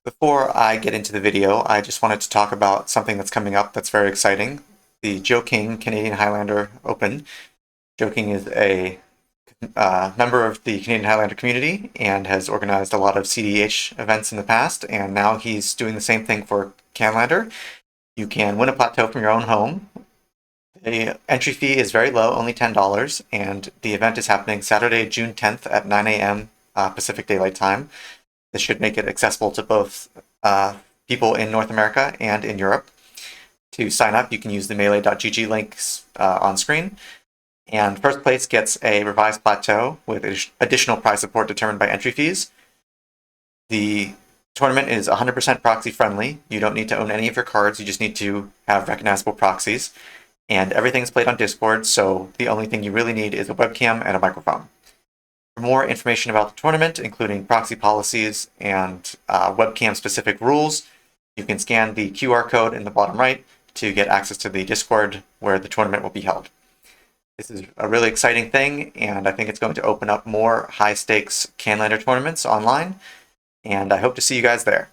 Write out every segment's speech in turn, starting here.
Before I get into the video, I just wanted to talk about something that's coming up that's very exciting. The Joe King Canadian Highlander Open. Joe King is a member of the Canadian Highlander community and has organized a lot of CDH events in the past, and now he's doing the same thing for Canlander. You can win a plateau from your own home. The entry fee is very low, only $10, and the event is happening Saturday, June 10th at 9 a.m. Pacific Daylight Time. This should make it accessible to both people in North America and in Europe. To sign up, you can use the melee.gg links on screen. And first place gets a revised plateau with additional prize support determined by entry fees. The tournament is 100% proxy friendly. You don't need to own any of your cards, you just need to have recognizable proxies. And everything's played on Discord, so the only thing you really need is a webcam and a microphone. For more information about the tournament, including proxy policies and webcam-specific rules, you can scan the QR code in the bottom right to get access to the Discord where the tournament will be held. This is a really exciting thing, and I think it's going to open up more high-stakes Canlander tournaments online, and I hope to see you guys there.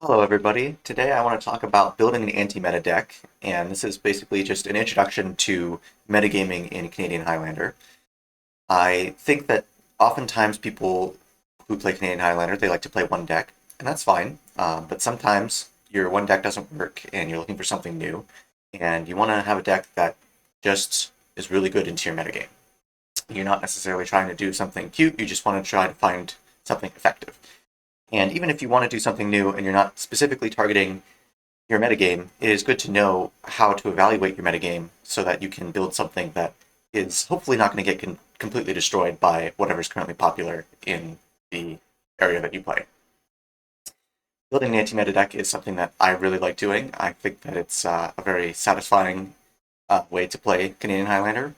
Hello everybody, today I want to talk about building an anti-meta deck, and this is basically just an introduction to metagaming in Canadian Highlander. I think that oftentimes people who play Canadian Highlander, they like to play one deck, and that's fine, but sometimes your one deck doesn't work and you're looking for something new, and you want to have a deck that just is really good into your metagame. You're not necessarily trying to do something cute, you just want to try to find something effective. And even if you want to do something new and you're not specifically targeting your metagame, it is good to know how to evaluate your metagame so that you can build something that is hopefully not going to get completely destroyed by whatever's currently popular in the area that you play. Building an anti-meta deck is something that I really like doing. I think that it's a very satisfying way to play Canadian Highlander.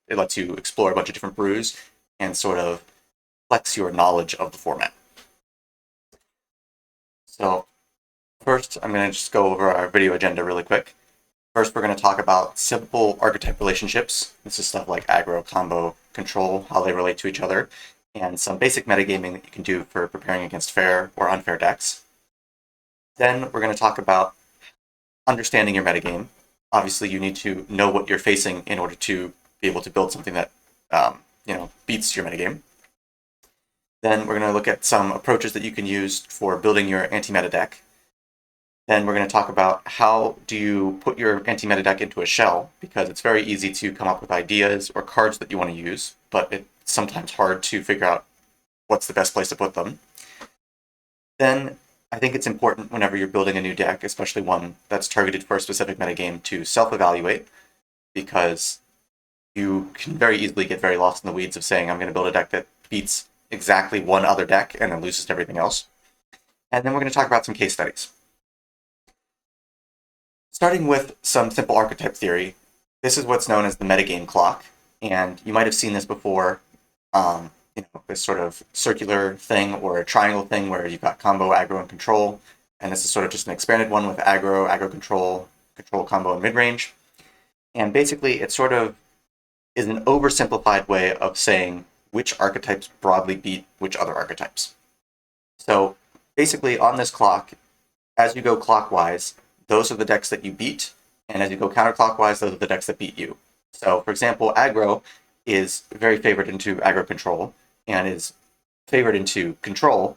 It lets you explore a bunch of different brews and sort of flex your knowledge of the format. So first, I'm going to just go over our video agenda really quick. First, we're going to talk about simple archetype relationships. This is stuff like aggro, combo, control, how they relate to each other, and some basic metagaming that you can do for preparing against fair or unfair decks. Then we're going to talk about understanding your metagame. Obviously, you need to know what you're facing in order to be able to build something that beats your metagame. Then we're going to look at some approaches that you can use for building your anti-meta deck. Then we're going to talk about how do you put your anti-meta deck into a shell, because it's very easy to come up with ideas or cards that you want to use, but it's sometimes hard to figure out what's the best place to put them. Then I think it's important whenever you're building a new deck, especially one that's targeted for a specific metagame, to self-evaluate, because you can very easily get very lost in the weeds of saying, I'm going to build a deck that beats exactly one other deck and then loses to everything else. And then we're going to talk about some case studies. Starting with some simple archetype theory, this is what's known as the Metagame Clock, and you might have seen this before, this sort of circular thing or a triangle thing where you've got combo, aggro, and control, and this is sort of just an expanded one with aggro, aggro control, control combo, and mid-range. And basically, it sort of is an oversimplified way of saying which archetypes broadly beat which other archetypes. So basically, on this clock, as you go clockwise, those are the decks that you beat, and as you go counterclockwise, those are the decks that beat you. So, for example, aggro is very favored into aggro control, and is favored into control,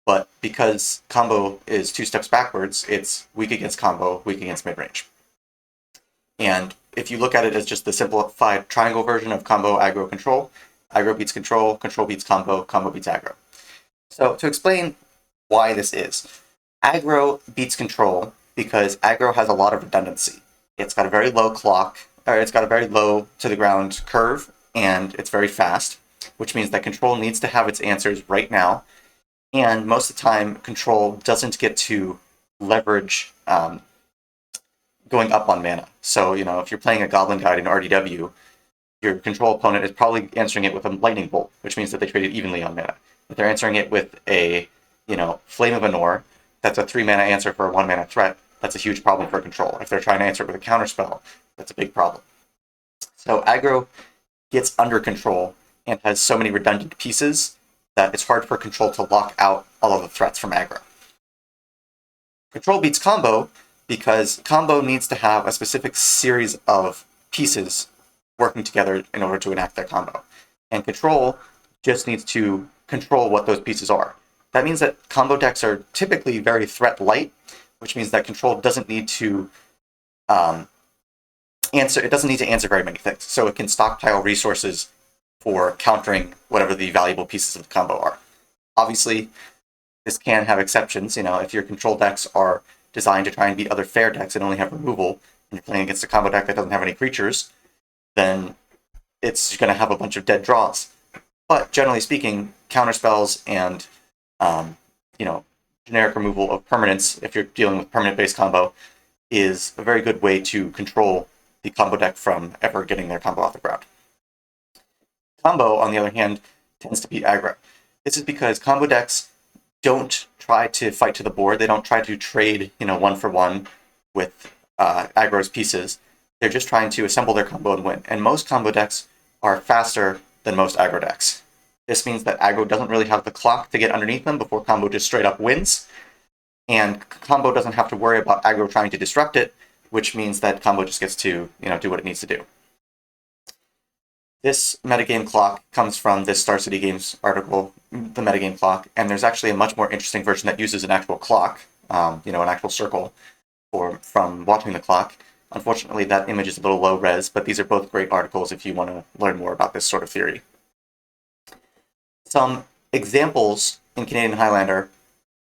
but because combo is 2 steps backwards, it's weak against combo, weak against mid-range. And if you look at it as just the simplified triangle version of combo, aggro, control, aggro beats control, control beats combo, combo beats aggro. So to explain why this is, aggro beats control because aggro has a lot of redundancy. It's got a very low clock, or it's got a very low to the ground curve, and it's very fast, which means that control needs to have its answers right now, and most of the time control doesn't get to leverage going up on mana. So, if you're playing a Goblin Guide in RDW, your control opponent is probably answering it with a lightning bolt, which means that they traded evenly on mana. If they're answering it with a, Flame of Anor, that's a 3 mana answer for a 1 mana threat, that's a huge problem for control. If they're trying to answer it with a counterspell, that's a big problem. So aggro gets under control and has so many redundant pieces that it's hard for control to lock out all of the threats from aggro. Control beats combo because combo needs to have a specific series of pieces working together in order to enact their combo. And control just needs to control what those pieces are. That means that combo decks are typically very threat light, which means that control doesn't need to answer very many things. So it can stockpile resources for countering whatever the valuable pieces of the combo are. Obviously, this can have exceptions. If your control decks are designed to try and beat other fair decks and only have removal, and you're playing against a combo deck that doesn't have any creatures, then it's going to have a bunch of dead draws. But generally speaking, counterspells and generic removal of permanents, if you're dealing with permanent-based combo, is a very good way to control the combo deck from ever getting their combo off the ground. Combo, on the other hand, tends to beat aggro. This is because combo decks don't try to fight to the board. They don't try to trade, one for one with aggro's pieces. They're just trying to assemble their combo and win. And most combo decks are faster than most aggro decks. This means that aggro doesn't really have the clock to get underneath them before combo just straight up wins. And combo doesn't have to worry about aggro trying to disrupt it, which means that combo just gets to, do what it needs to do. This Metagame Clock comes from this Star City Games article, the Metagame Clock, and there's actually a much more interesting version that uses an actual clock, an actual circle, from watching the clock. Unfortunately, that image is a little low res, but these are both great articles if you want to learn more about this sort of theory. Some examples in Canadian Highlander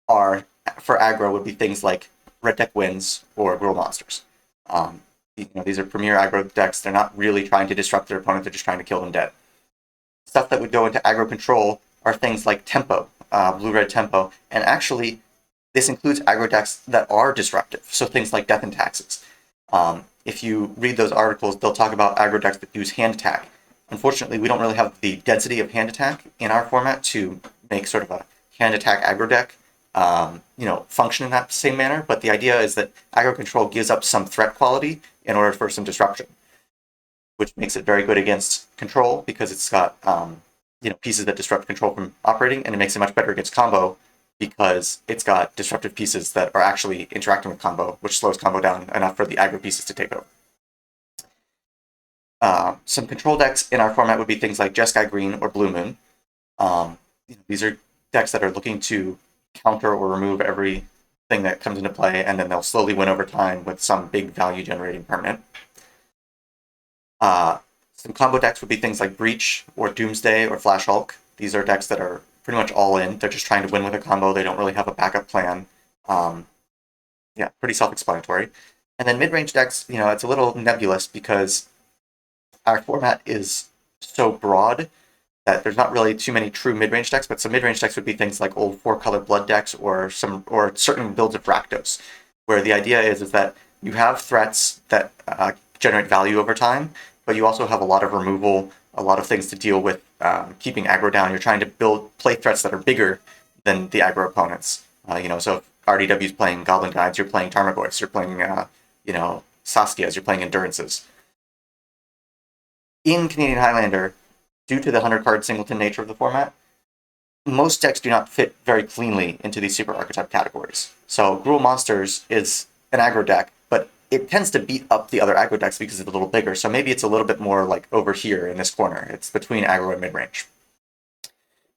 are, for aggro, would be things like Red Deck Wins or Brew Monsters. These are premier aggro decks. They're not really trying to disrupt their opponent, they're just trying to kill them dead. Stuff that would go into aggro control are things like Tempo, blue-red Tempo, and actually, this includes aggro decks that are disruptive, so things like Death and Taxes. If you read those articles, they'll talk about aggro decks that use hand attack. Unfortunately, we don't really have the density of hand attack in our format to make sort of a hand attack aggro deck function in that same manner, but the idea is that aggro control gives up some threat quality in order for some disruption, which makes it very good against control because it's got pieces that disrupt control from operating, and it makes it much better against combo because it's got disruptive pieces that are actually interacting with combo, which slows combo down enough for the aggro pieces to take over. Some control decks in our format would be things like Jeskai Green or Blue Moon. These are decks that are looking to counter or remove everything that comes into play, and then they'll slowly win over time with some big value generating permanent. Some combo decks would be things like Breach or Doomsday or Flash Hulk. These are decks that are pretty much all in. They're just trying to win with a combo. They don't really have a backup plan. Pretty self-explanatory. And then mid-range decks, it's a little nebulous because our format is so broad that there's not really too many true mid-range decks, but some mid-range decks would be things like old 4-color blood decks or certain builds of Rakdos, where the idea is that you have threats that generate value over time, but you also have a lot of removal, a lot of things to deal with keeping aggro down. You're trying to play threats that are bigger than the aggro opponents. So if RDW is playing Goblin Guides, you're playing Tarmogoyfs, you're playing Saskias, you're playing Endurances. In Canadian Highlander, due to the 100-card singleton nature of the format, most decks do not fit very cleanly into these super archetype categories. So Brew Monsters is an aggro deck, but it tends to beat up the other aggro decks because it's a little bigger, so maybe it's a little bit more like over here in this corner. It's between aggro and mid-range.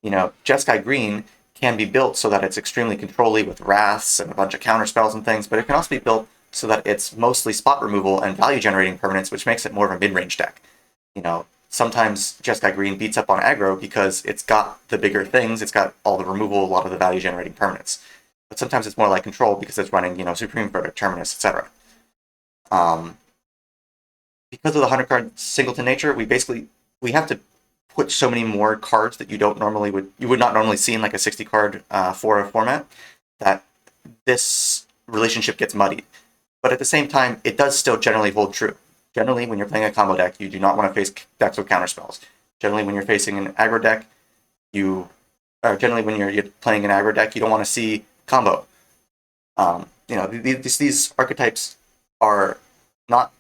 Jeskai Green can be built so that it's extremely control-y with wraths and a bunch of counter spells and things, but it can also be built so that it's mostly spot removal and value-generating permanents, which makes it more of a mid-range deck. Sometimes Jeskai Green beats up on aggro because it's got the bigger things, it's got all the removal, a lot of the value-generating permanents. But sometimes it's more like control because it's running, Supreme Verdict, Terminus, etc. Because of the 100-card singleton nature, we have to put so many more cards that you would not normally see in like a 60-card for a format, that this relationship gets muddied. But at the same time, it does still generally hold true. Generally, when you're playing a combo deck, you do not want to face decks with counterspells. Generally, when you're facing an aggro deck, when you're playing an aggro deck, you don't want to see combo. These archetypes are not,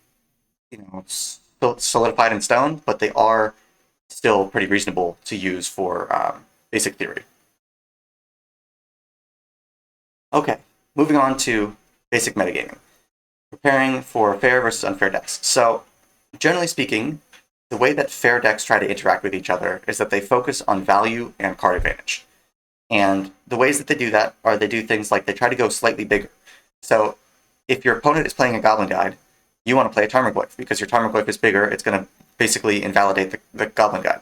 solidified in stone, but they are still pretty reasonable to use for basic theory. Okay, moving on to basic metagaming. Preparing for fair versus unfair decks. So, generally speaking, the way that fair decks try to interact with each other is that they focus on value and card advantage. And the ways that they do that are they do things like they try to go slightly bigger. So, if your opponent is playing a Goblin Guide, you want to play a Tarmogoyf because your Tarmogoyf is bigger, it's going to basically invalidate the Goblin Guide.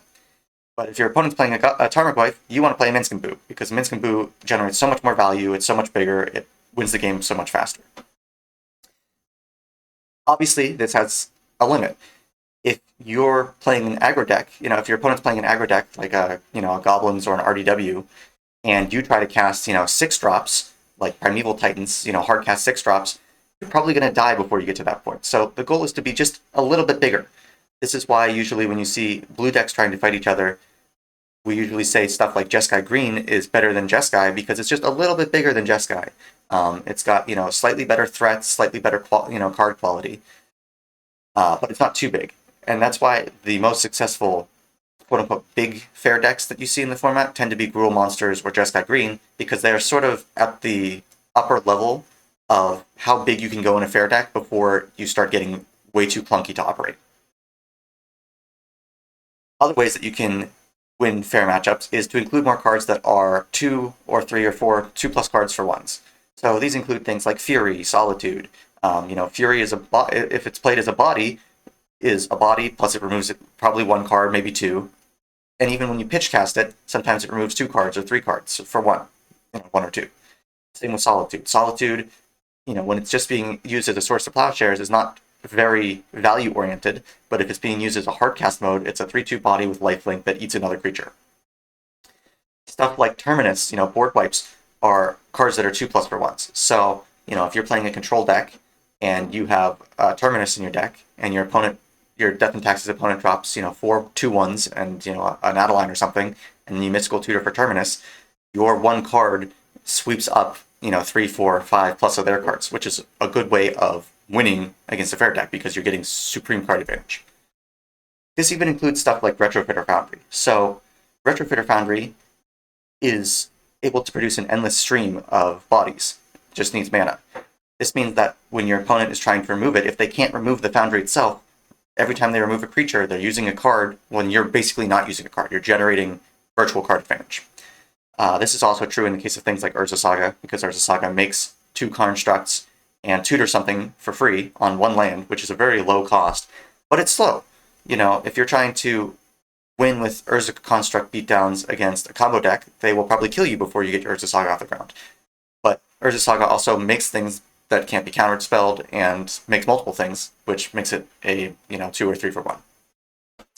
But if your opponent's playing a Tarmogoyf, you want to play a Minsc and Boo because Minsc and Boo generates so much more value, it's so much bigger, it wins the game so much faster. Obviously, this has a limit. If you're playing an aggro deck, if your opponent's playing an aggro deck like a Goblins or an RDW, and you try to cast 6-drops like Primeval Titans, hard cast 6-drops, you're probably going to die before you get to that point. So the goal is to be just a little bit bigger. This is why usually when you see blue decks trying to fight each other, we usually say stuff like Jeskai Green is better than Jeskai because it's just a little bit bigger than Jeskai. It's got slightly better threats, slightly better card quality, but it's not too big. And that's why the most successful quote-unquote big fair decks that you see in the format tend to be Gruul Monsters or Jeskai Green because they are sort of at the upper level of how big you can go in a fair deck before you start getting way too clunky to operate. Other ways that you can win fair matchups is to include more cards that are 2 or 3 or 4 2+ cards for ones. So these include things like Fury, Solitude. Fury is if it's played as a body, is a body plus it removes probably 1 card, maybe 2. And even when you pitch cast it, sometimes it removes 2 cards or 3 cards for 1, 1 or 2. Same with Solitude. Solitude, when it's just being used as a source of plowshares, is not very value oriented, but if it's being used as a hard cast mode, it's a 3/2 body with lifelink that eats another creature. Stuff like Terminus, board wipes are cards that are 2+ for ones. So, if you're playing a control deck and you have Terminus in your deck, and your Death and Taxes opponent drops, 4 2/1s and an Adeline or something, and you mystical tutor for Terminus, your 1 card sweeps up 3, 4, 5+ of their cards, which is a good way of winning against a fair deck because you're getting supreme card advantage. This even includes stuff like Retrofitter Foundry. So Retrofitter Foundry is able to produce an endless stream of bodies. It just needs mana. This means that when your opponent is trying to remove it, if they can't remove the Foundry itself, every time they remove a creature, they're using a card when you're basically not using a card. You're generating virtual card advantage. This is also true in the case of things like Urza Saga, because Urza Saga makes 2 constructs and tutor something for free on 1 land, which is a very low cost, but it's slow. If you're trying to win with Urza construct beatdowns against a combo deck, they will probably kill you before you get your Urza Saga off the ground. But Urza Saga also makes things that can't be counterspelled and makes multiple things, which makes it a 2 or 3 for 1.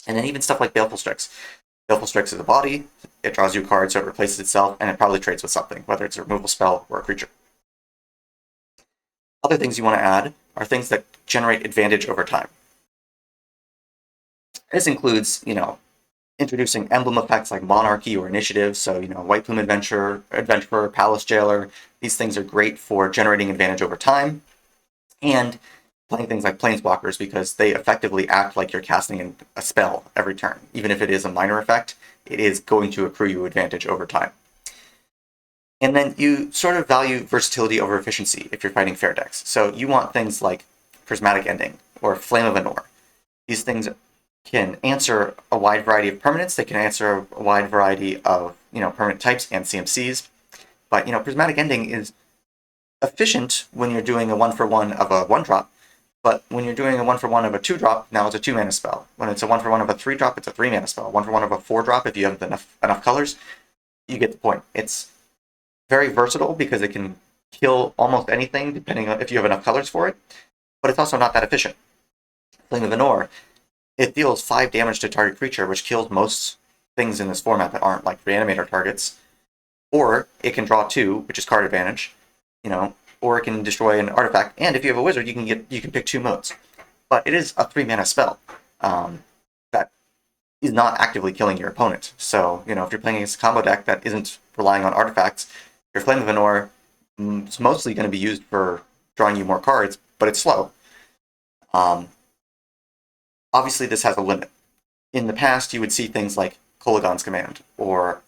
And then even stuff like Baleful Strix. Baleful Strix is a body, it draws you a card so it replaces itself, and it probably trades with something, whether it's a removal spell or a creature. Other things you want to add are things that generate advantage over time. This includes, introducing emblem effects like Monarchy or Initiative, so, White Plume Adventurer, Palace Jailer. These things are great for generating advantage over time, and playing things like Planeswalkers because they effectively act like you're casting a spell every turn. Even if it is a minor effect, it is going to accrue you advantage over time. And then you sort of value versatility over efficiency if you're fighting fair decks. So you want things like Prismatic Ending or Flame of Anor. These things can answer a wide variety of permanents. They can answer a wide variety of permanent types and CMCs. But Prismatic Ending is efficient when you're doing a 1-for-1 of a 1-drop. But when you're doing a 1-for-1 of a 2-drop, now it's a 2-mana spell. When it's a 1-for-1 of a 3-drop, it's a 3-mana spell. 1-for-1 of a 4-drop, if you have enough colors, you get the point. It's very versatile because it can kill almost anything depending on if you have enough colors for it, but it's also not that efficient. Flame of Anor, it deals 5 damage to target creature, which kills most things in this format that aren't like Reanimator targets, or it can draw 2, which is card advantage, or it can destroy an artifact, and if you have a wizard, you can pick 2 modes. But it is a 3-mana spell that is not actively killing your opponent. So, if you're playing against a combo deck that isn't relying on artifacts, your Flame of Anor is mostly going to be used for drawing you more cards, but it's slow. Obviously, this has a limit. In the past, you would see things like Kolaghan's Command or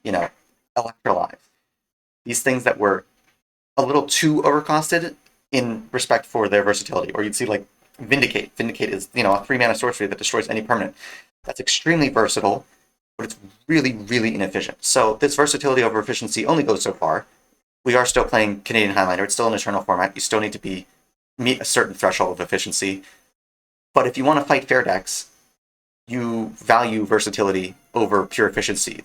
Electrolyze. These things that were a little too overcosted in respect for their versatility. Or you'd see like Vindicate. Vindicate is, a 3-mana sorcery that destroys any permanent. That's extremely versatile, but it's really, really inefficient. So this versatility over efficiency only goes so far. We are still playing Canadian Highlander. It's still an Eternal format. You still need to meet a certain threshold of efficiency. But if you want to fight fair decks, you value versatility over pure efficiency.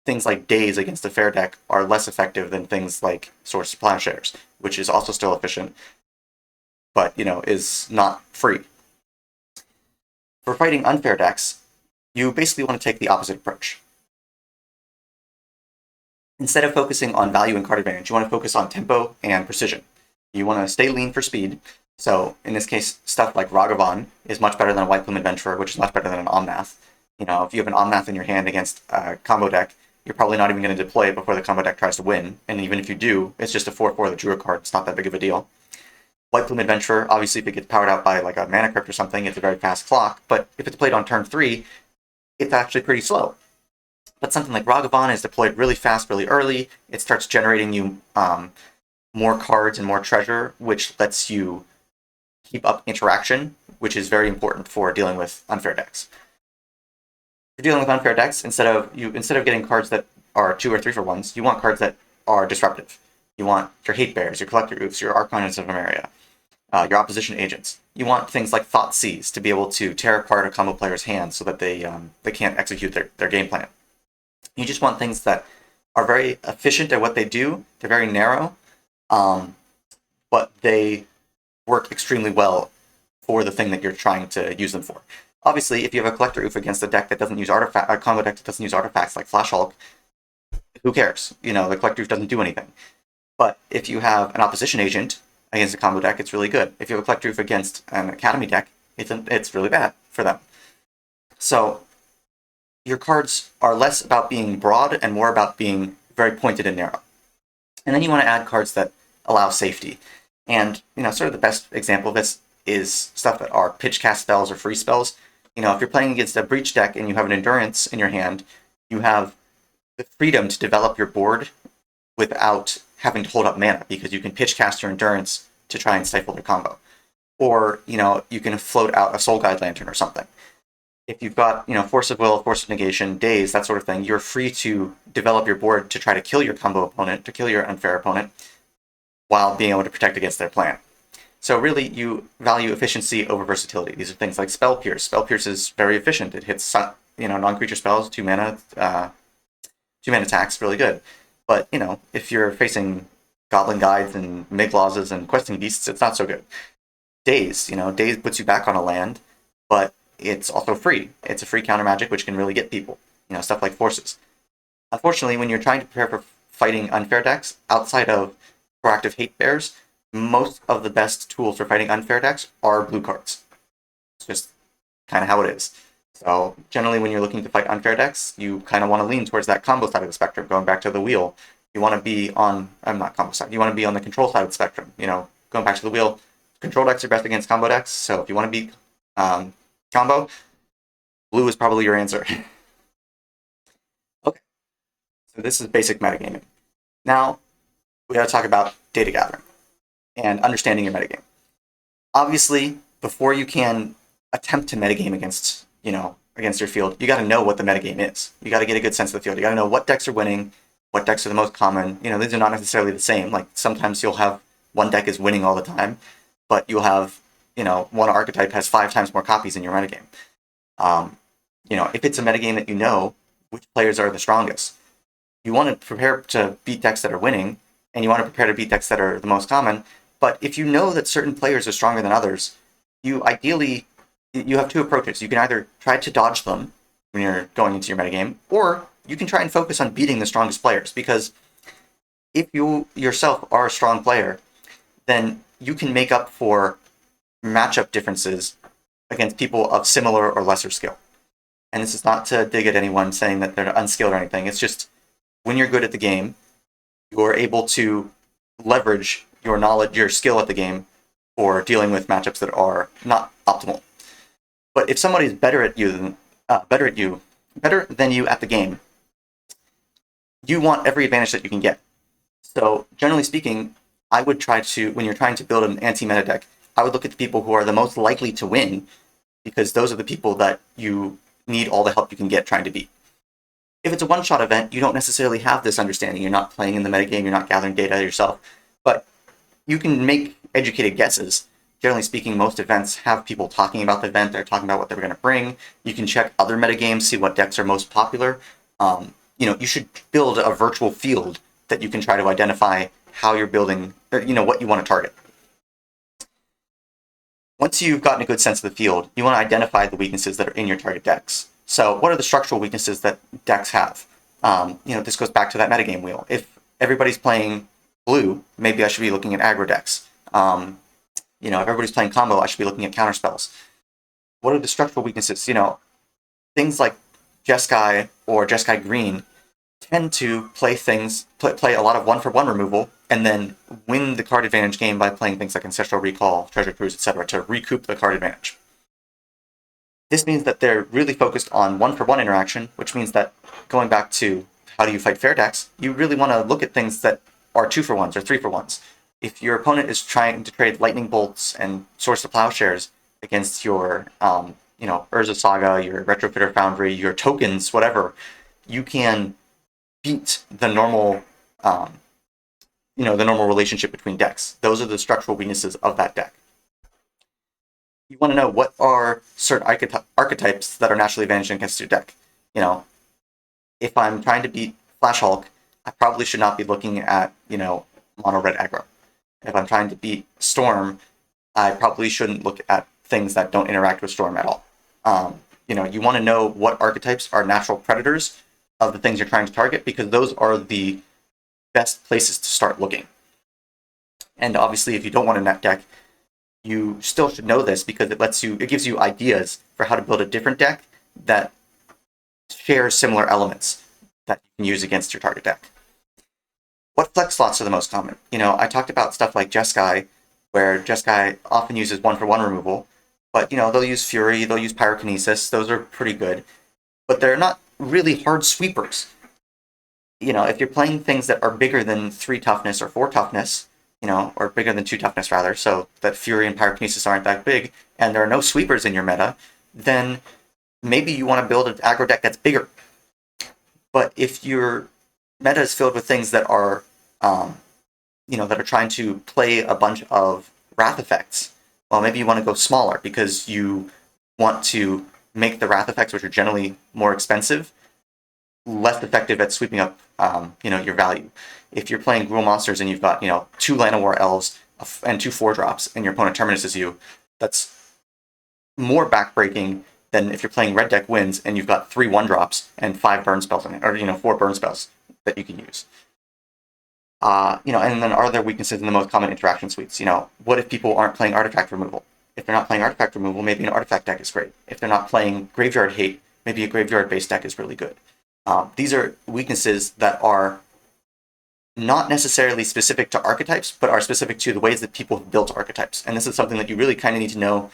Things like Daze against a fair deck are less effective than things like Source Plowshares, which is also still efficient, but is not free. For fighting unfair decks, you basically want to take the opposite approach. Instead of focusing on value and card advantage, you want to focus on tempo and precision. You want to stay lean for speed. So in this case, stuff like Ragavan is much better than a White Plume Adventurer, which is much better than an Omnath. If you have an Omnath in your hand against a combo deck, you're probably not even going to deploy it before the combo deck tries to win. And even if you do, it's just a 4/4 that drew a card. It's not that big of a deal. White Plume Adventurer, obviously if it gets powered out by like a Mana Crypt or something, it's a very fast clock. But if it's played on turn 3, it's actually pretty slow. But something like Ragavan is deployed really fast, really early. It starts generating you more cards and more treasure, which lets you keep up interaction, which is very important for dealing with unfair decks. For dealing with unfair decks, instead of getting cards that are 2 or 3 for 1s, you want cards that are disruptive. You want your Hate Bears, your Collector Oofs, your Archons of Emeria, your Opposition Agents. You want things like Thoughtseize to be able to tear apart a combo player's hand so that they can't execute their game plan. You just want things that are very efficient at what they do. They're very narrow, but they work extremely well for the thing that you're trying to use them for. Obviously, if you have a Collector Oof against a deck that doesn't use a combo deck that doesn't use artifacts like Flash Hulk, who cares? The Collector Oof doesn't do anything. But if you have an Opposition Agent against a combo deck, it's really good. If you have a Collector Oof against an Academy deck, it's really bad for them. So your cards are less about being broad and more about being very pointed and narrow. And then you want to add cards that allow safety. And, sort of the best example of this is stuff that are pitch cast spells or free spells. If you're playing against a Breach deck and you have an Endurance in your hand, you have the freedom to develop your board without having to hold up mana, because you can pitch cast your Endurance to try and stifle their combo. Or, you can float out a Soul Guide Lantern or something. If you've got, Force of Will, Force of Negation, Daze, that sort of thing, you're free to develop your board to try to kill your combo opponent, to kill your unfair opponent, while being able to protect against their plan. So really, you value efficiency over versatility. These are things like Spell Pierce. Spell Pierce is very efficient. It hits, non-creature spells, 2 mana attacks, really good. But, if you're facing Goblin Guides and Miglazes and Questing Beasts, it's not so good. Daze, Daze puts you back on a land, but it's also free. It's a free counter magic, which can really get people. Stuff like Forces. Unfortunately, when you're trying to prepare for fighting unfair decks, outside of proactive Hate Bears, most of the best tools for fighting unfair decks are blue cards. It's just kind of how it is. So generally when you're looking to fight unfair decks, you kind of want to lean towards that combo side of the spectrum, going back to the wheel. You want to be on, I'm not combo side, you want to be on the control side of the spectrum. Going back to the wheel, control decks are best against combo decks, so if you want to be combo, blue is probably your answer. Okay, so this is basic metagaming. Now, we got to talk about data gathering and understanding your metagame. Obviously, before you can attempt to metagame against your field, you got to know what the metagame is. You got to get a good sense of the field. You got to know what decks are winning, what decks are the most common. These are not necessarily the same. Like sometimes you'll have one deck is winning all the time, but you'll have one archetype has 5 times more copies in your metagame. If it's a metagame that you know which players are the strongest, you want to prepare to beat decks that are winning, and you want to prepare to beat decks that are the most common. But if you know that certain players are stronger than others, you have 2 approaches. You can either try to dodge them when you're going into your metagame, or you can try and focus on beating the strongest players, because if you yourself are a strong player, then you can make up for matchup differences against people of similar or lesser skill. And this is not to dig at anyone saying that they're unskilled or anything. It's just when you're good at the game, you're able to leverage your knowledge, your skill at the game for dealing with matchups that are not optimal. But if somebody's better than you at the game, you want every advantage that you can get. So generally speaking, I would try to, when you're trying to build an anti-meta deck, I would look at the people who are the most likely to win, because those are the people that you need all the help you can get trying to beat. If it's a one-shot event, you don't necessarily have this understanding. You're not playing in the metagame, you're not gathering data yourself, but you can make educated guesses. Generally speaking, most events have people talking about the event, they're talking about what they're going to bring. You can check other metagames, see what decks are most popular. You should build a virtual field that you can try to identify how you're building, what you want to target. Once you've gotten a good sense of the field, you want to identify the weaknesses that are in your target decks. So what are the structural weaknesses that decks have? This goes back to that metagame wheel. If everybody's playing blue, maybe I should be looking at aggro decks. If everybody's playing combo, I should be looking at counterspells. What are the structural weaknesses? Things like Jeskai or Jeskai Green tend to play a lot of one-for-one removal, and then win the card advantage game by playing things like Ancestral Recall, Treasure Cruise, etc. to recoup the card advantage. This means that they're really focused on one-for-one interaction, which means that, going back to how do you fight fair decks, you really want to look at things that are 2-for-1s or 3-for-1s. If your opponent is trying to trade Lightning Bolts and Swords to Plowshares against your, Urza Saga, your Retrofitter Foundry, your tokens, whatever, you can beat the normal, the normal relationship between decks. Those are the structural weaknesses of that deck. You want to know what are certain archetypes that are naturally advantaged against your deck. If I'm trying to beat Flash Hulk, I probably should not be looking at, mono red aggro. If I'm trying to beat Storm, I probably shouldn't look at things that don't interact with Storm at all. You want to know what archetypes are natural predators of the things you're trying to target, because those are the best places to start looking. And obviously, if you don't want a net deck, you still should know this, because it gives you ideas for how to build a different deck that shares similar elements that you can use against your target deck. What flex slots are the most common? I talked about stuff like Jeskai, where Jeskai often uses one-for-one removal, but they'll use Fury, they'll use Pyrokinesis, those are pretty good, but they're not really hard sweepers. If you're playing things that are bigger than 3 toughness or 4 toughness, or bigger than 2 toughness rather, so that Fury and Pyrokinesis aren't that big, and there are no sweepers in your meta, then maybe you want to build an aggro deck that's bigger. But if your meta is filled with things that are, that are trying to play a bunch of Wrath effects, well, maybe you want to go smaller, because you want to make the Wrath effects, which are generally more expensive, less effective at sweeping up, your value. If you're playing Gruul monsters and you've got, 2 Llanowar elves and 2 4-drops, and your opponent terminuses you, that's more backbreaking than if you're playing red deck wins and you've got 3 1-drops and 5 burn spells in it, or 4 burn spells that you can use. And then are there weaknesses in the most common interaction suites? What if people aren't playing artifact removal? If they're not playing artifact removal, maybe an artifact deck is great. If they're not playing graveyard hate, maybe a graveyard-based deck is really good. These are weaknesses that are not necessarily specific to archetypes, but are specific to the ways that people have built archetypes. And this is something that you really kind of need to know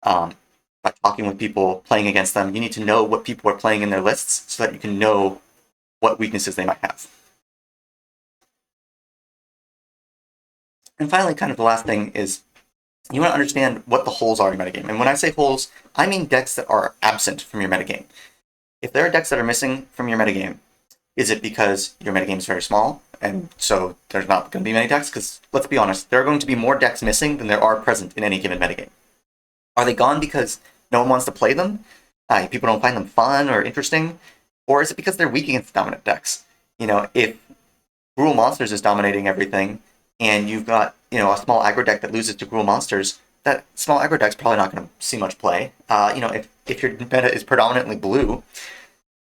by talking with people, playing against them. You need to know what people are playing in their lists so that you can know what weaknesses they might have. And finally, kind of the last thing is you want to understand what the holes are in your metagame. And when I say holes, I mean decks that are absent from your metagame. If there are decks that are missing from your metagame, is it because your metagame is very small, and so there's not going to be many decks? Because, let's be honest, there are going to be more decks missing than there are present in any given metagame. Are they gone because no one wants to play them? People don't find them fun or interesting? Or is it because they're weak against dominant decks? If Gruul Monsters is dominating everything, and you've got, a small aggro deck that loses to Gruul Monsters, that small aggro deck's probably not going to see much play. If your meta is predominantly blue,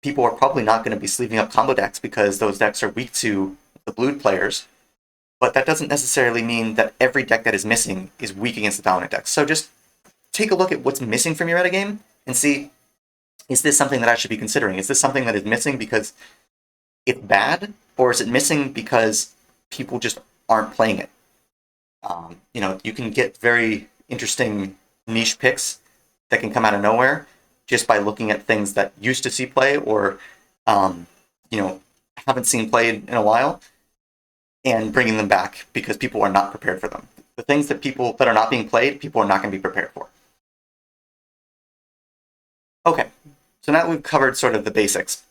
people are probably not going to be sleeving up combo decks because those decks are weak to the blue players. But that doesn't necessarily mean that every deck that is missing is weak against the dominant decks. So just take a look at what's missing from your metagame and see, is this something that I should be considering? Is this something that is missing because it's bad, or is it missing because people just aren't playing it? You can get very interesting niche picks that can come out of nowhere just by looking at things that used to see play, or haven't seen played in a while and bringing them back because people are not prepared for them. The things that are not being played, people are not going to be prepared for. Okay, so now we've covered sort of the basics.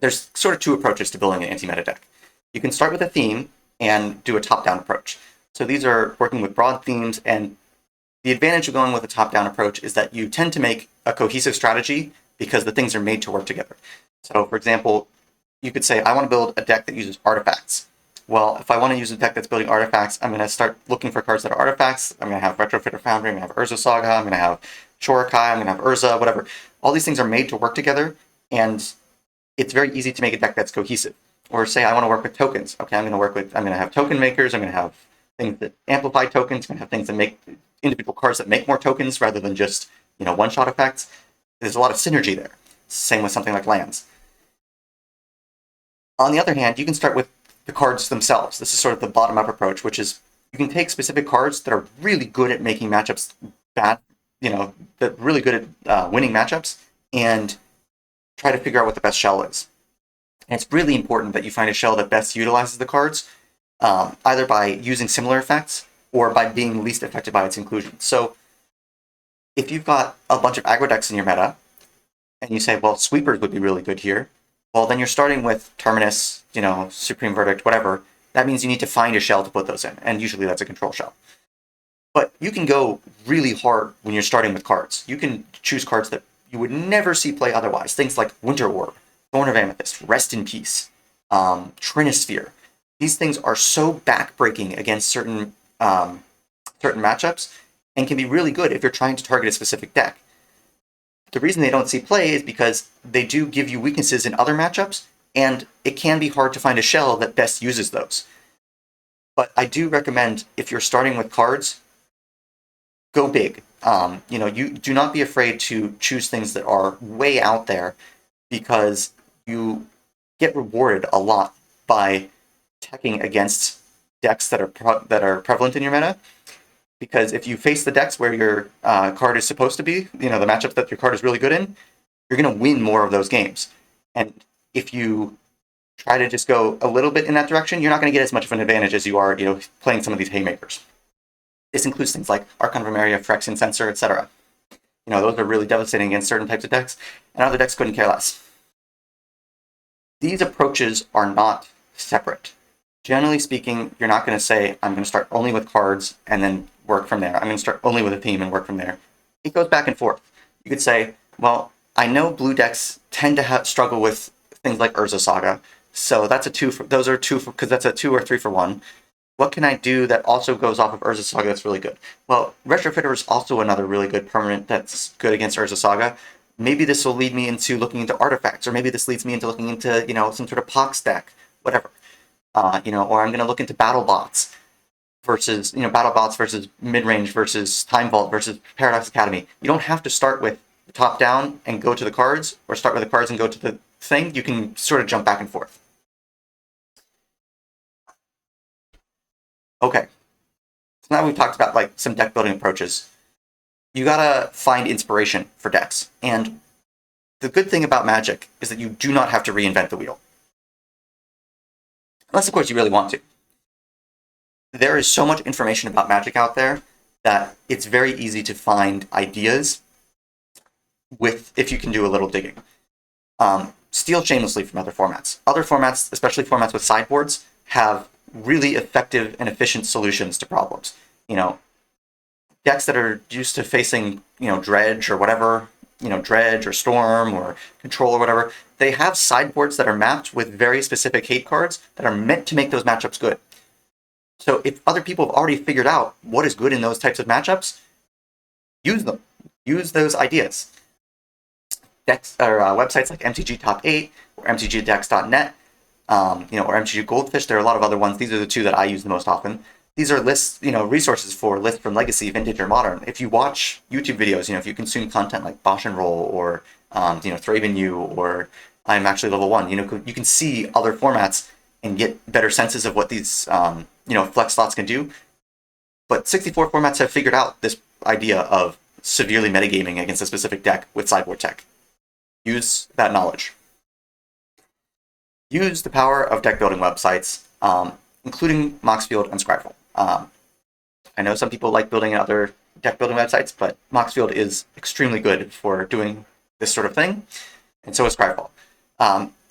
There's sort of two approaches to building an anti-meta deck. You can start with a theme and do a top-down approach. So these are working with broad themes, and the advantage of going with a top-down approach is that you tend to make a cohesive strategy because the things are made to work together. So for example, you could say, I want to build a deck that uses artifacts. Well, if I want to use a deck that's building artifacts, I'm going to start looking for cards that are artifacts. I'm going to have Retrofitter Foundry, I'm going to have Urza Saga, I'm going to have Shorikai, I'm going to have Urza, whatever. All these things are made to work together, and it's very easy to make a deck that's cohesive. Or say I want to work with tokens. Okay, I'm going to have token makers, I'm going to have things that amplify tokens, I'm going to have things that make individual cards that make more tokens rather than just, one-shot effects. There's a lot of synergy there. Same with something like lands. On the other hand, you can start with the cards themselves. This is sort of the bottom-up approach, which is you can take specific cards that are really good at making matchups bad, that really good at winning matchups, and try to figure out what the best shell is. And it's really important that you find a shell that best utilizes the cards, either by using similar effects or by being least affected by its inclusion. So if you've got a bunch of aggro decks in your meta, and you say, well, sweepers would be really good here, well, then you're starting with Terminus, Supreme Verdict, whatever. That means you need to find a shell to put those in, and usually that's a control shell. But you can go really hard when you're starting with cards. You can choose cards that you would never see play otherwise. Things like Winter Orb, Thorn of Amethyst, Rest in Peace, Trinisphere. These things are so backbreaking against certain matchups and can be really good if you're trying to target a specific deck. The reason they don't see play is because they do give you weaknesses in other matchups, and it can be hard to find a shell that best uses those. But I do recommend, if you're starting with cards, go big. You do not be afraid to choose things that are way out there, because you get rewarded a lot by teching against decks that are prevalent in your meta. Because if you face the decks where your card is supposed to be, the matchups that your card is really good in, you're going to win more of those games. And if you try to just go a little bit in that direction, you're not going to get as much of an advantage as you are, playing some of these haymakers. This includes things like Archon of Emeria, Phyrexian Censor, etc. Those are really devastating against certain types of decks, and other decks couldn't care less. These approaches are not separate. Generally speaking, you're not going to say, I'm going to start only with cards and then work from there. I'm going to start only with a theme and work from there. It goes back and forth. You could say, well, I know blue decks tend to struggle with things like Urza Saga, so that's those are two because that's a 2 or 3 for 1. What can I do that also goes off of Urza Saga that's really good? Well, Retrofitter is also another really good permanent that's good against Urza Saga. Maybe this will lead me into looking into artifacts, or maybe this leads me into looking into, some sort of Pox deck, whatever. Or I'm going to look into battle bots versus mid-range versus Time Vault versus Paradox Academy. You don't have to start with the top down and go to the cards, or start with the cards and go to the thing. You can sort of jump back and forth. Okay, so now we've talked about some deck building approaches. You gotta find inspiration for decks, and the good thing about Magic is that you do not have to reinvent the wheel. Unless, of course, you really want to. There is so much information about Magic out there that it's very easy to find ideas if you can do a little digging. Steal shamelessly from other formats. Other formats, especially formats with sideboards, have really effective and efficient solutions to problems. Decks that are used to facing, Dredge or whatever, Dredge or Storm or Control or whatever, they have sideboards that are mapped with very specific hate cards that are meant to make those matchups good. So if other people have already figured out what is good in those types of matchups, use them. Use those ideas. Decks or websites like MTG Top 8 or MTGDecks.net, or MTG Goldfish. There are a lot of other ones. These are the two that I use the most often. These are lists, resources for lists from Legacy, Vintage, or Modern. If you watch YouTube videos, if you consume content like Bosch and Roll or, Thraben U or I'm Actually Level 1, you can see other formats and get better senses of what these, flex slots can do. But 64 formats have figured out this idea of severely metagaming against a specific deck with sideboard tech. Use that knowledge. use the power of deck building websites, including Moxfield and Scryfall. I know some people like building other deck building websites, but Moxfield is extremely good for doing this sort of thing, and so is Scryfall.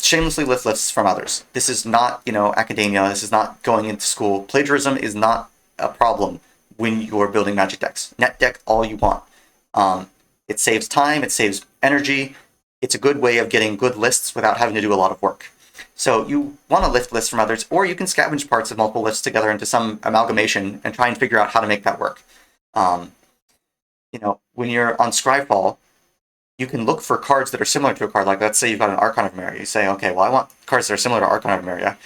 Shamelessly lift lists from others. This is not, academia. This is not going into school. Plagiarism is not a problem when you're building Magic decks. Net deck all you want. It saves time. It saves energy. It's a good way of getting good lists without having to do a lot of work. So you want to lift lists from others, or you can scavenge parts of multiple lists together into some amalgamation and try and figure out how to make that work. When you're on Scryfall, you can look for cards that are similar to a card. Like, let's say you've got an Archon of Emeria. You say, okay, well, I want cards that are similar to Archon of Emeria.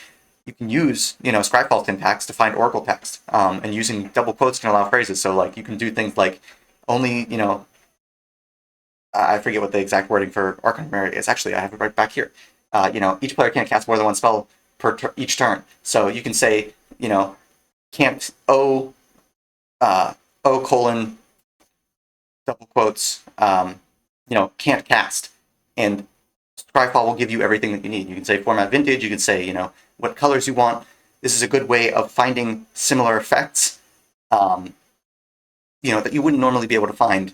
You can use, Scryfall syntax to find Oracle text, and using double quotes can allow phrases. So, like, you can do things like only, I forget what the exact wording for Archon of Emeria is. Actually, I have it right back here. Each player can't cast more than one spell each turn. So you can say, can't O colon double quotes, can't cast. And Scryfall will give you everything that you need. You can say format vintage. You can say, what colors you want. This is a good way of finding similar effects, that you wouldn't normally be able to find.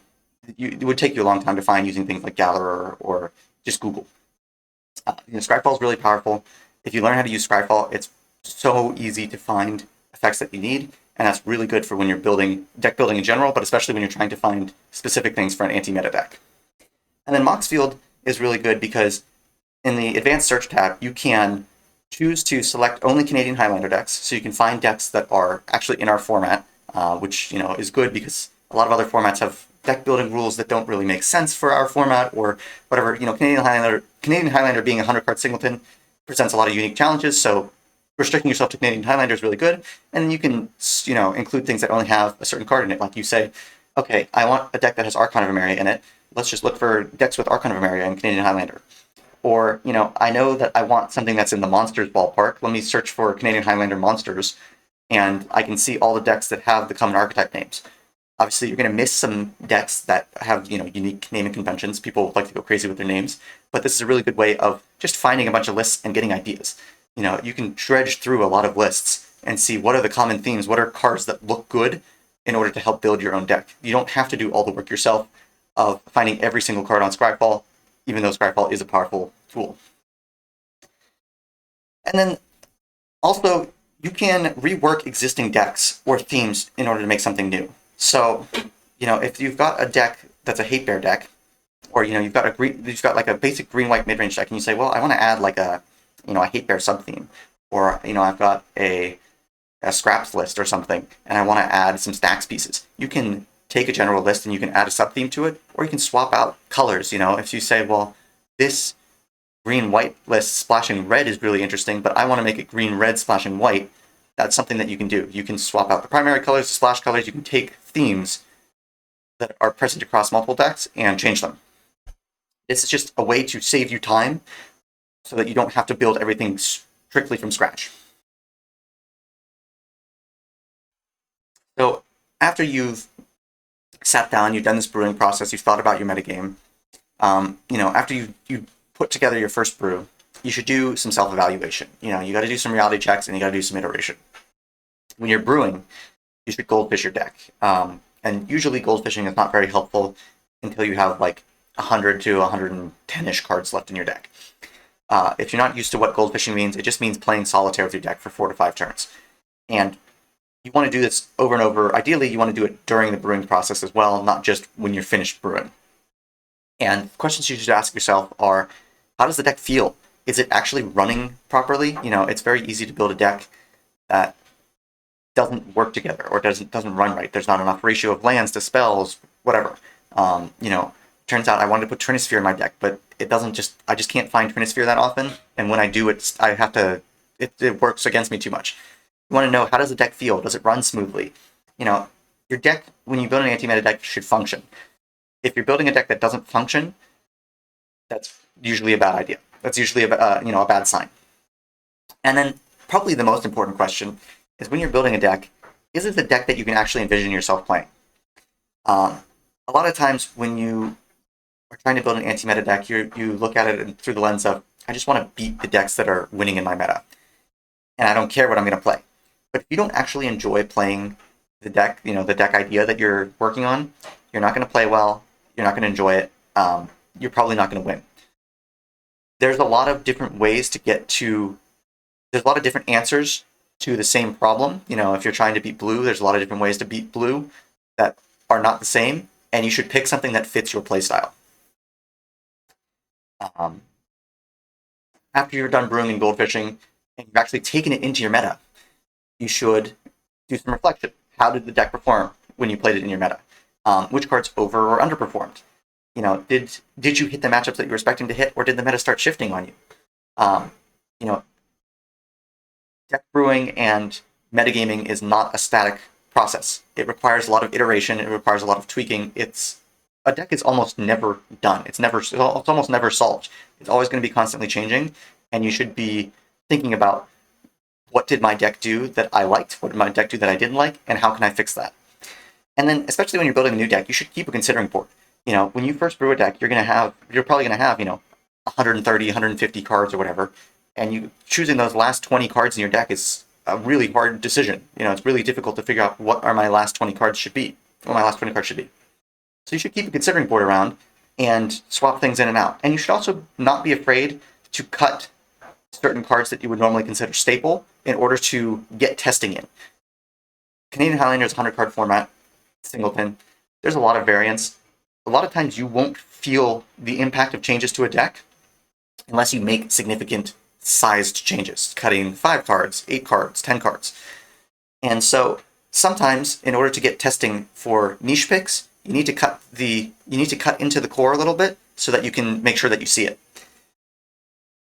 It would take you a long time to find using things like Gatherer or just Google. Scryfall is really powerful. If you learn how to use Scryfall, it's so easy to find effects that you need, and that's really good for when you're building deck building in general, but especially when you're trying to find specific things for an anti-meta deck. And then Moxfield is really good because in the advanced search tab, you can choose to select only Canadian Highlander decks, so you can find decks that are actually in our format, which is good because a lot of other formats have deck building rules that don't really make sense for our format or whatever. Canadian Highlander being a 100-card singleton presents a lot of unique challenges, so restricting yourself to Canadian Highlander is really good. And then you can, include things that only have a certain card in it. Like you say, okay, I want a deck that has Archon of Emeria in it. Let's just look for decks with Archon of Emeria and Canadian Highlander. Or, I know that I want something that's in the monsters ballpark. Let me search for Canadian Highlander monsters, and I can see all the decks that have the common archetype names. Obviously, you're going to miss some decks that have, unique naming conventions. People like to go crazy with their names, but this is a really good way of just finding a bunch of lists and getting ideas. You can dredge through a lot of lists and see what are the common themes, what are cards that look good in order to help build your own deck. You don't have to do all the work yourself of finding every single card on Scryfall, even though Scryfall is a powerful tool. And then also, you can rework existing decks or themes in order to make something new. So, if you've got a deck that's a hate bear deck, or you've got like a basic green-white mid-range deck, and you say, well, I want to add like a hate bear sub-theme, or I've got a scraps list or something, and I want to add some stacks pieces. You can take a general list and you can add a sub-theme to it, or you can swap out colors. If you say, well, this green-white list splashing red is really interesting, but I want to make it green-red splashing white, that's something that you can do. You can swap out the primary colors, the splash colors. You can take themes that are present across multiple decks and change them. This is just a way to save you time so that you don't have to build everything strictly from scratch. So after you've sat down, you've done this brewing process, you've thought about your metagame, after you put together your first brew, you should do some self-evaluation. You got to do some reality checks and you got to do some iteration. When you're brewing, you should goldfish your deck. And usually goldfishing is not very helpful until you have like 100 to 110-ish cards left in your deck. If you're not used to what goldfishing means, it just means playing solitaire with your deck for 4 to 5 turns. And you want to do this over and over. Ideally, you want to do it during the brewing process as well, not just when you're finished brewing. And questions you should ask yourself are, how does the deck feel? Is it actually running properly? It's very easy to build a deck that doesn't work together or doesn't run right. There's not enough ratio of lands to spells, whatever. Turns out I wanted to put Trinisphere in my deck, but I just can't find Trinisphere that often. And when I do, it works against me too much. You want to know, how does the deck feel? Does it run smoothly? Your deck, when you build an anti-meta deck, should function. If you're building a deck that doesn't function, that's usually a bad idea. That's usually a bad sign. And then probably the most important question is, when you're building a deck, is it the deck that you can actually envision yourself playing? A lot of times when you are trying to build an anti-meta deck, you look at it through the lens of, I just want to beat the decks that are winning in my meta, and I don't care what I'm going to play. But if you don't actually enjoy playing the deck, the deck idea that you're working on, you're not going to play well. You're not going to enjoy it. You're probably not going to win. There's a lot of different ways to get to. There's a lot of different answers to the same problem. If you're trying to beat blue, there's a lot of different ways to beat blue that are not the same, and you should pick something that fits your playstyle. After you're done brewing and goldfishing, and you've actually taken it into your meta, you should do some reflection. How did the deck perform when you played it in your meta? Which cards over or underperformed? Did you hit the matchups that you were expecting to hit, or did the meta start shifting on you? Deck brewing and metagaming is not a static process. It requires a lot of iteration. It requires a lot of tweaking. A deck is almost never done. It's almost never solved. It's always going to be constantly changing, and you should be thinking about, what did my deck do that I liked? What did my deck do that I didn't like? And how can I fix that? And then, especially when you're building a new deck, you should keep a considering board. When you first brew a deck, you're probably going to have 130, 150 cards or whatever, and you choosing those last 20 cards in your deck is a really hard decision. It's really difficult to figure out what my last 20 cards should be. So you should keep a considering board around and swap things in and out. And you should also not be afraid to cut certain cards that you would normally consider staple in order to get testing in. Canadian Highlander is a 100-card format, singleton. There's a lot of variance. A lot of times you won't feel the impact of changes to a deck unless you make significant sized changes, cutting 5 cards, 8 cards, 10 cards. And so sometimes, in order to get testing for niche picks, you need to cut into the core a little bit so that you can make sure that you see it.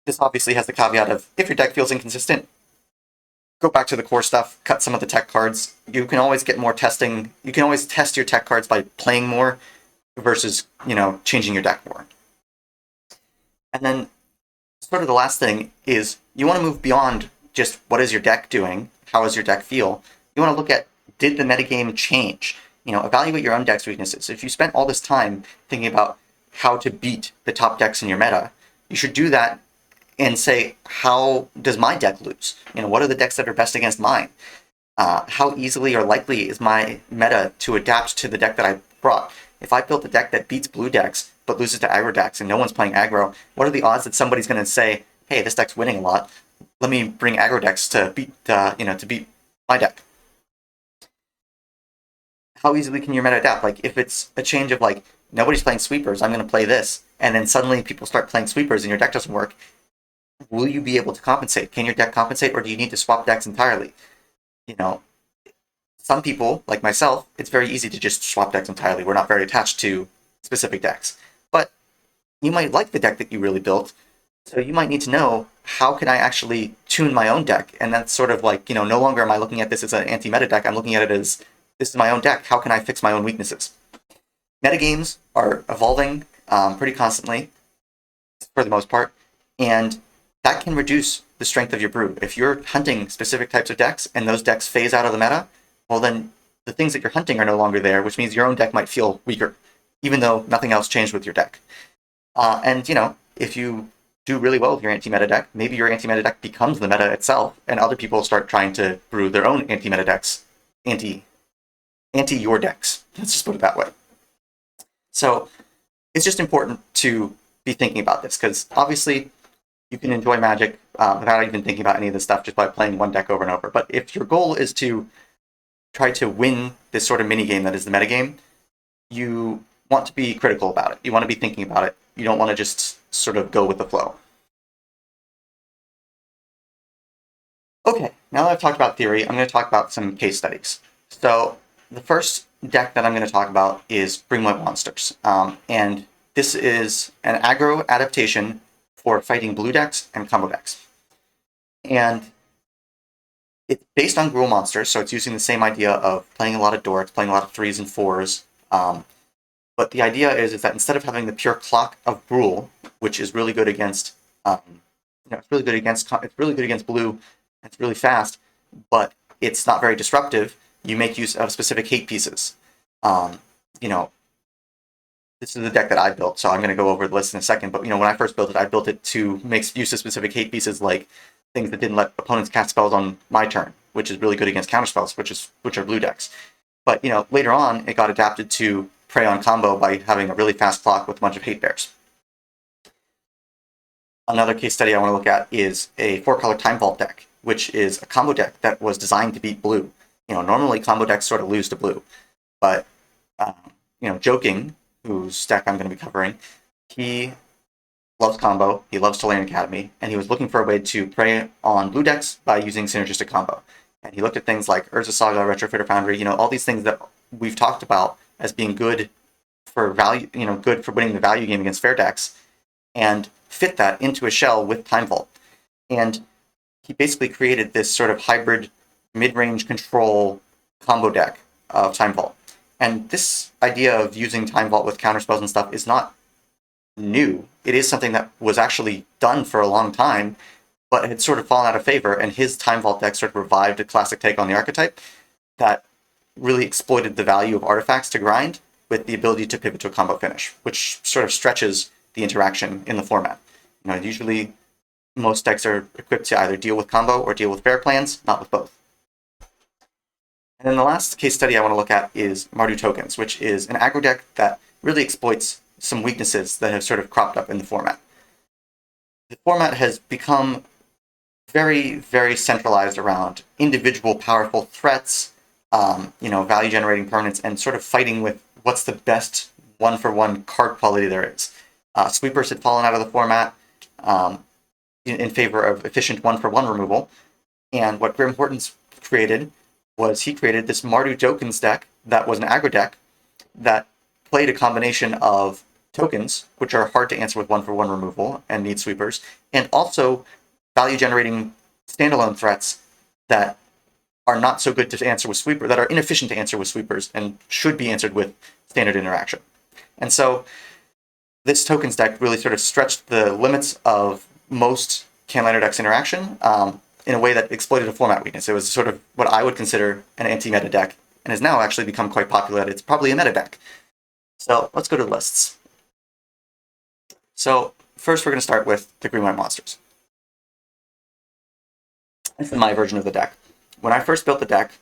This obviously has the caveat of, if your deck feels inconsistent, go back to the core stuff, cut some of the tech cards. You can always get more testing. You can always test your tech cards by playing more versus, changing your deck more. And then sort of the last thing is, you want to move beyond just what is your deck doing, how does your deck feel. You want to look at, did the metagame change? Evaluate your own deck's weaknesses. If you spent all this time thinking about how to beat the top decks in your meta, you should do that and say, how does my deck lose? What are the decks that are best against mine? How easily or likely is my meta to adapt to the deck that I brought? If I built a deck that beats blue decks but loses to aggro decks and no one's playing aggro, what are the odds that somebody's going to say, hey, this deck's winning a lot, let me bring aggro decks to beat my deck? How easily can your meta adapt? Like, if it's a change of, nobody's playing sweepers, I'm going to play this, and then suddenly people start playing sweepers and your deck doesn't work, will you be able to compensate? Can your deck compensate, or do you need to swap decks entirely? Some people, like myself, it's very easy to just swap decks entirely. We're not very attached to specific decks. But you might like the deck that you really built, so you might need to know, how can I actually tune my own deck? And that's sort of no longer am I looking at this as an anti-meta deck, I'm looking at it as, this is my own deck. How can I fix my own weaknesses? Metagames are evolving pretty constantly, for the most part, and that can reduce the strength of your brew. If you're hunting specific types of decks and those decks phase out of the meta, well then the things that you're hunting are no longer there, which means your own deck might feel weaker, even though nothing else changed with your deck. And if you do really well with your anti-meta deck, maybe your anti-meta deck becomes the meta itself, and other people start trying to brew their own anti-meta decks, anti your decks. Let's just put it that way. So it's just important to be thinking about this, because obviously you can enjoy Magic without even thinking about any of this stuff, just by playing one deck over and over. But if your goal is to try to win this sort of minigame that is the metagame, you want to be critical about it. You want to be thinking about it. You don't want to just sort of go with the flow. Okay, now that I've talked about theory, I'm going to talk about some case studies. So the first deck that I'm going to talk about is Bring My Monsters. And this is an aggro adaptation for fighting blue decks and combo decks. And it's based on Gruul monsters, so it's using the same idea of playing a lot of Dorks, playing a lot of 3s and 4s. But the idea is that instead of having the pure clock of Gruul, which is really good against, it's really good against blue, it's really fast, but it's not very disruptive, you make use of specific hate pieces. this is the deck that I built, so I'm going to go over the list in a second. But when I first built it, I built it to make use of specific hate pieces, like things that didn't let opponents cast spells on my turn, which is really good against counterspells, which are blue decks. But later on, it got adapted to prey on combo by having a really fast clock with a bunch of hate bears. Another case study I want to look at is a 4-color Time Vault deck, which is a combo deck that was designed to beat blue. Normally combo decks sort of lose to blue, but Joking, whose deck I'm going to be covering, he loves combo, he loves Tolarian Academy, and he was looking for a way to prey on blue decks by using synergistic combo. And he looked at things like Urza Saga, Retrofitter Foundry, all these things that we've talked about as being good for value, good for winning the value game against fair decks, and fit that into a shell with Time Vault. And he basically created this sort of hybrid mid-range control combo deck of Time Vault. And this idea of using Time Vault with counterspells and stuff is not new. It is something that was actually done for a long time, but had sort of fallen out of favor, and his Time Vault deck sort of revived a classic take on the archetype that really exploited the value of artifacts to grind with the ability to pivot to a combo finish, which sort of stretches the interaction in the format. Usually most decks are equipped to either deal with combo or deal with fair plans, not with both. And then the last case study I want to look at is Mardu Tokens, which is an aggro deck that really exploits some weaknesses that have sort of cropped up in the format. The format has become very, very centralized around individual powerful threats, value-generating permanents, and sort of fighting with what's the best one-for-one card quality there is. Sweepers had fallen out of the format in favor of efficient one-for-one removal, and what Grim Horton's created was he created this Mardu Tokens deck that was an aggro deck that played a combination of tokens, which are hard to answer with one-for-one removal and need sweepers, and also value-generating standalone threats that are not so good to answer with sweeper, that are inefficient to answer with sweepers and should be answered with standard interaction. And so this tokens deck really sort of stretched the limits of most Canlander decks interaction in a way that exploited a format weakness. It was sort of what I would consider an anti-meta deck, and has now actually become quite popular. It's probably a meta deck. So let's go to the lists. So first we're going to start with the green-white monsters. This is my version of the deck. When I first built the deck,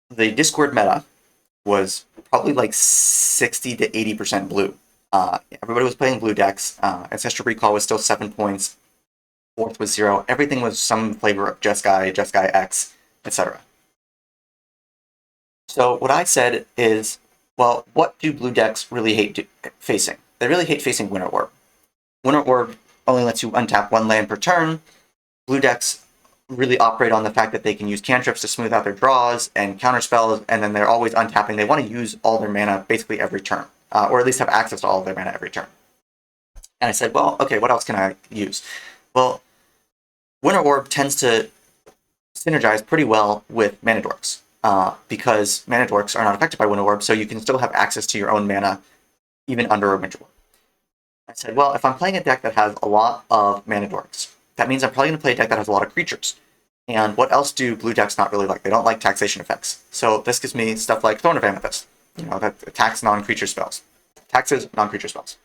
the Discord meta was probably like 60 to 80% blue. Everybody was playing blue decks. Ancestral Recall was still 7 points. Fourth was 0. Everything was some flavor of Jeskai X, etc. So what I said is, well, what do blue decks really hate facing? They really hate facing Winter Orb. Winter Orb only lets you untap 1 land per turn. Blue decks really operate on the fact that they can use cantrips to smooth out their draws and counterspells, and then they're always untapping. They want to use all their mana basically every turn, or at least have access to all of their mana every turn. And I said, well, okay, what else can I use? Well, Winter Orb tends to synergize pretty well with Mana Dorks, because Mana Dorks are not affected by Winter Orb, so you can still have access to your own mana even under a Winter Orb. I said, well, if I'm playing a deck that has a lot of Mana Dorks, that means I'm probably going to play a deck that has a lot of creatures. And what else do blue decks not really like? They don't like taxation effects. So this gives me stuff like Thorn of Amethyst, that attacks non-creature spells. Taxes non-creature spells.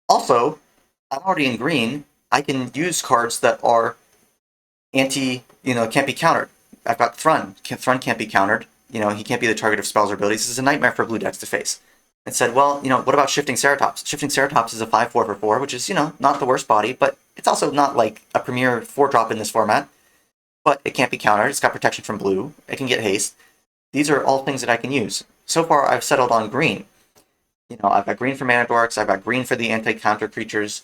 Also, I'm already in green. I can use cards that are can't be countered. I've got Thrun. Thrun can't be countered. He can't be the target of spells or abilities. This is a nightmare for blue decks to face. And said, well, what about Shifting Ceratops? Shifting Ceratops is a 5/4 for 4, which is, not the worst body, but it's also not like a premier 4-drop in this format. But it can't be countered. It's got protection from blue. It can get haste. These are all things that I can use. So far, I've settled on green. I've got green for Mana Dorks. I've got green for the anti-counter creatures.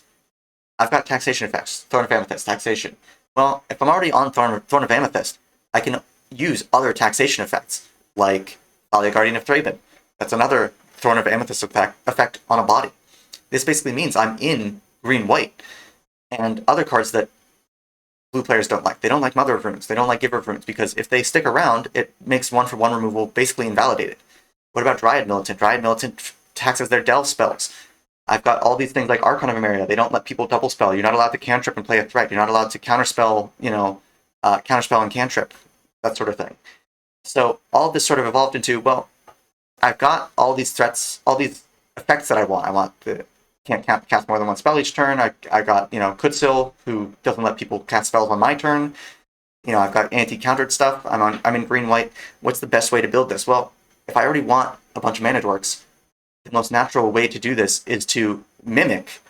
I've got taxation effects. Thorn of Amethyst, taxation. Well, if I'm already on Thorn of Amethyst, I can use other taxation effects, like Thalia Guardian of Thraben. That's another Thorn of Amethyst effect on a body. This basically means I'm in green-white, and other cards that blue players don't like. They don't like Mother of Runes. They don't like Giver of Runes, because if they stick around, it makes one-for-one removal basically invalidated. What about Dryad Militant? Dryad Militant taxes their delve spells. I've got all these things like Archon of Emeria. They don't let people double spell. You're not allowed to cantrip and play a threat. You're not allowed to counterspell, counterspell and cantrip, that sort of thing. So all of this sort of evolved into, well, I've got all these threats, all these effects that I want. I want the can't cast more than one spell each turn. I got, Kutsil, who doesn't let people cast spells on my turn. I've got anti-countered stuff. I'm in green-white. What's the best way to build this? Well, if I already want a bunch of mana dorks, the most natural way to do this is to mimic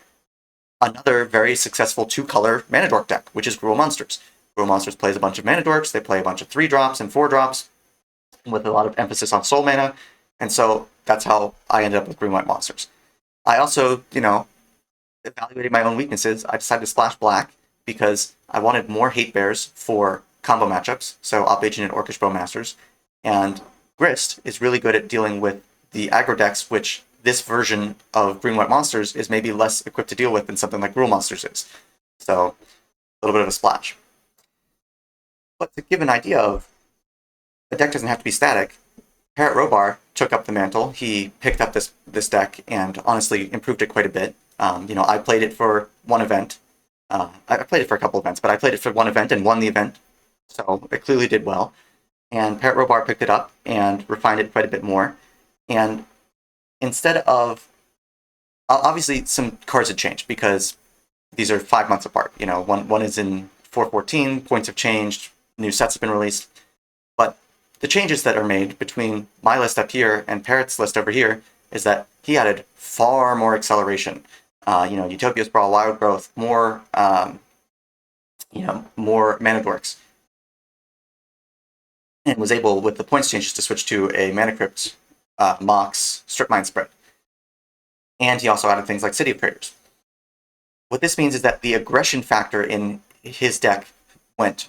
another very successful 2-color mana dork deck, which is Gruul Monsters. Gruul Monsters plays a bunch of mana dorks. They play a bunch of 3-drops and 4-drops with a lot of emphasis on soul mana. And so that's how I ended up with green-white monsters. I also, evaluating my own weaknesses, I decided to splash black because I wanted more hate bears for combo matchups, so Op Agent and Orcish Bowmasters. And Grist is really good at dealing with the aggro decks, which this version of green-white monsters is maybe less equipped to deal with than something like Gruul Monsters is. So, a little bit of a splash. But to give an idea of, a deck doesn't have to be static. Parrot Robar took up the mantle. He picked up this deck and honestly improved it quite a bit. I played it for one event. I played it for a couple events, but I played it for one event and won the event. So it clearly did well. And Parrot Robar picked it up and refined it quite a bit more. And instead of... Obviously, some cards had changed because these are 5 months apart. One is in 4.14, points have changed, new sets have been released. But the changes that are made between my list up here and Parrot's list over here is that he added far more acceleration. Utopia Sprawl, Wild Growth, more mana dorks. And was able, with the points changes, to switch to a Mana Crypt, Mox, Strip Mine Spread. And he also added things like City of Traders. What this means is that the aggression factor in his deck went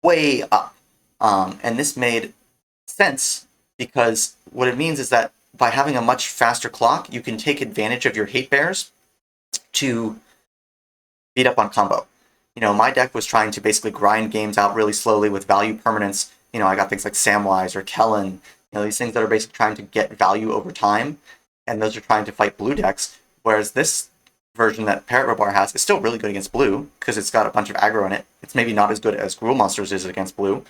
way up. And this made sense because what it means is that by having a much faster clock, you can take advantage of your hate bears to beat up on combo. My deck was trying to basically grind games out really slowly with value permanence. I got things like Samwise or Kellen, these things that are basically trying to get value over time, and those are trying to fight blue decks, whereas this version that Parrot Robar has is still really good against blue because it's got a bunch of aggro in it. It's maybe not as good as Gruul Monsters is against blue,